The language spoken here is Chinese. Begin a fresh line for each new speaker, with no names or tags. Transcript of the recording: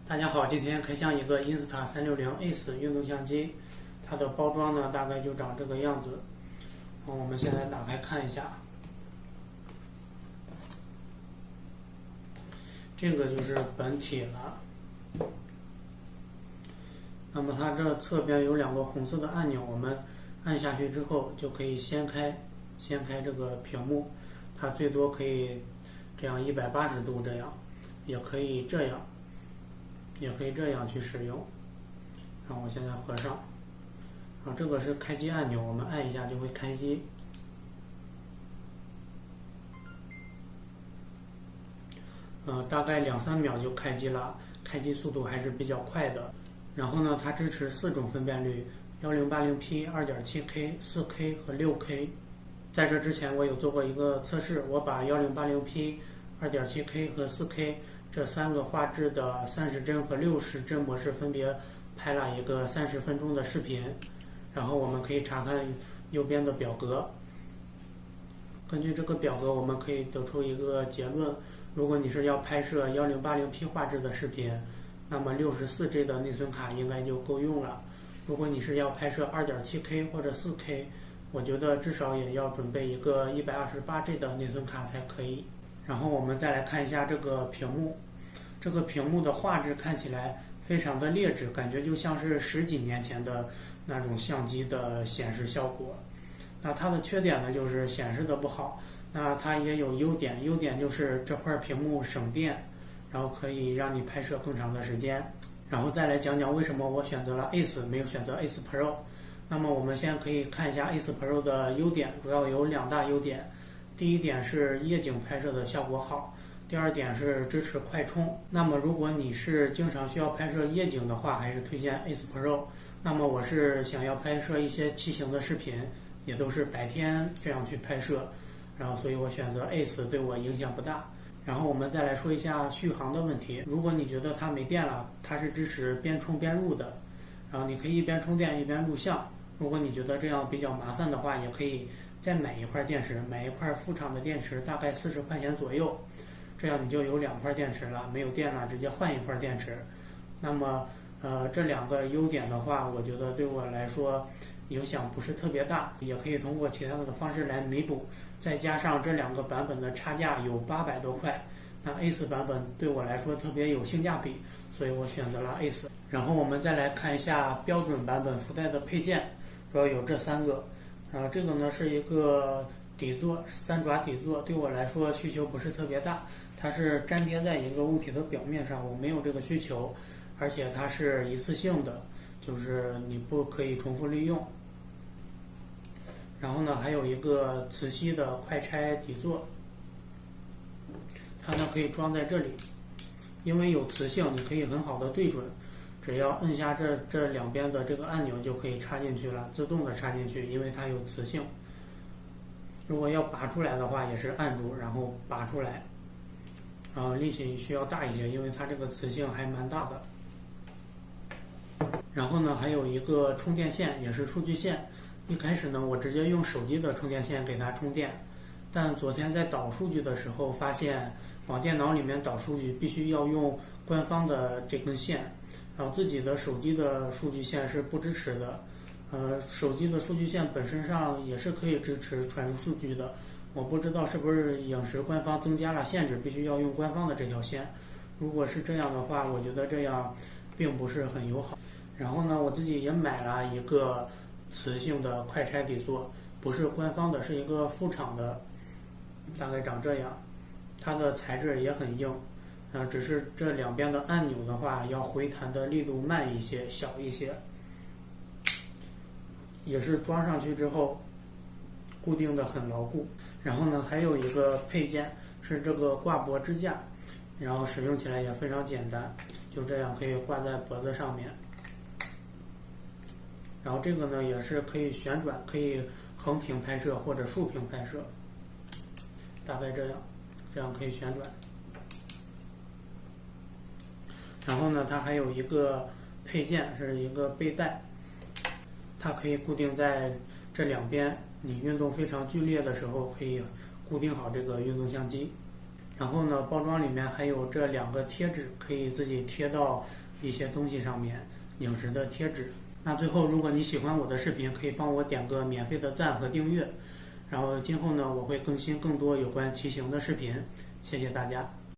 大家好，今天开箱一个 Insta360 Ace 运动相机，它的包装呢大概就长这个样子。我们现在打开看一下，这个就是本体了。那么它这侧边有两个红色的按钮，我们按下去之后就可以掀开这个屏幕，它最多可以这样180度这样，也可以这样。也可以这样去使用。然后我现在合上，这个是开机按钮，我们按一下就会开机。大概2-3秒就开机了，开机速度还是比较快的。然后呢，它支持4种分辨率：1080P、2.7K、4K 和6K。在这之前我有做过一个测试，我把1080P、2.7K 和4K这3个画质的30帧和60帧模式分别拍了一个30分钟的视频，然后我们可以查看右边的表格。根据这个表格，我们可以得出一个结论：如果你是要拍摄1080P 画质的视频，那么64G 的内存卡应该就够用了。如果你是要拍摄2.7K 或者4K，我觉得至少也要准备一个128G 的内存卡才可以。然后我们再来看一下这个屏幕，这个屏幕的画质看起来非常的劣质，感觉就像是10几年前的那种相机的显示效果。那它的缺点呢，就是显示的不好。那它也有优点，优点就是这块屏幕省电，然后可以让你拍摄更长的时间。然后再来讲讲为什么我选择了 Ace 没有选择 Ace Pro。那么我们先可以看一下 Ace Pro 的优点，主要有2大优点。第一点是夜景拍摄的效果好，第二点是支持快充。那么如果你是经常需要拍摄夜景的话，还是推荐 Ace Pro。那么我是想要拍摄一些骑行的视频，也都是白天这样去拍摄，然后所以我选择 Ace 对我影响不大。然后我们再来说一下续航的问题。如果你觉得它没电了，它是支持边充边录的，然后你可以一边充电一边录像。如果你觉得这样比较麻烦的话，也可以再买一块电池，买一块副厂的电池，大概40块钱左右，这样你就有2块电池了。没有电了，直接换一块电池。那么这2个优点的话，我觉得对我来说影响不是特别大，也可以通过其他的方式来弥补。再加上这2个版本的差价有800多块，那 Ace 版本对我来说特别有性价比，所以我选择了 Ace。然后我们再来看一下标准版本附带的配件，主要有这3个。这个呢是一个底座，3爪底座，对我来说需求不是特别大，它是粘贴在一个物体的表面上，我没有这个需求，而且它是一次性的，就是你不可以重复利用。然后呢，还有一个磁吸的快拆底座，它呢可以装在这里，因为有磁性，你可以很好的对准。只要摁下这两边的这个按钮就可以插进去了，自动的插进去，因为它有磁性。如果要拔出来的话，也是按住然后拔出来，力气需要大一些，因为它这个磁性还蛮大的。然后呢，还有一个充电线，也是数据线。一开始呢，我直接用手机的充电线给它充电，但昨天在导数据的时候发现，往电脑里面导数据必须要用官方的这根线。然后自己的手机的数据线是不支持的，手机的数据线本身上也是可以支持传输数据的，我不知道是不是影视官方增加了限制，必须要用官方的这条线。如果是这样的话，我觉得这样并不是很友好。然后呢，我自己也买了一个磁性的快拆底座，不是官方的，是一个副厂的，大概长这样，它的材质也很硬。只是这2边的按钮的话，要回弹的力度慢一些，小一些。也是装上去之后，固定的很牢固。然后呢，还有一个配件是这个挂脖支架，然后使用起来也非常简单，就这样可以挂在脖子上面。然后这个呢也是可以旋转，可以横屏拍摄或者竖屏拍摄，大概这样可以旋转。然后呢，它还有一个配件是一个背带，它可以固定在这2边，你运动非常剧烈的时候可以固定好这个运动相机。然后呢，包装里面还有这2个贴纸，可以自己贴到一些东西上面，影视的贴纸。那最后，如果你喜欢我的视频，可以帮我点个免费的赞和订阅。然后今后呢，我会更新更多有关骑行的视频。谢谢大家。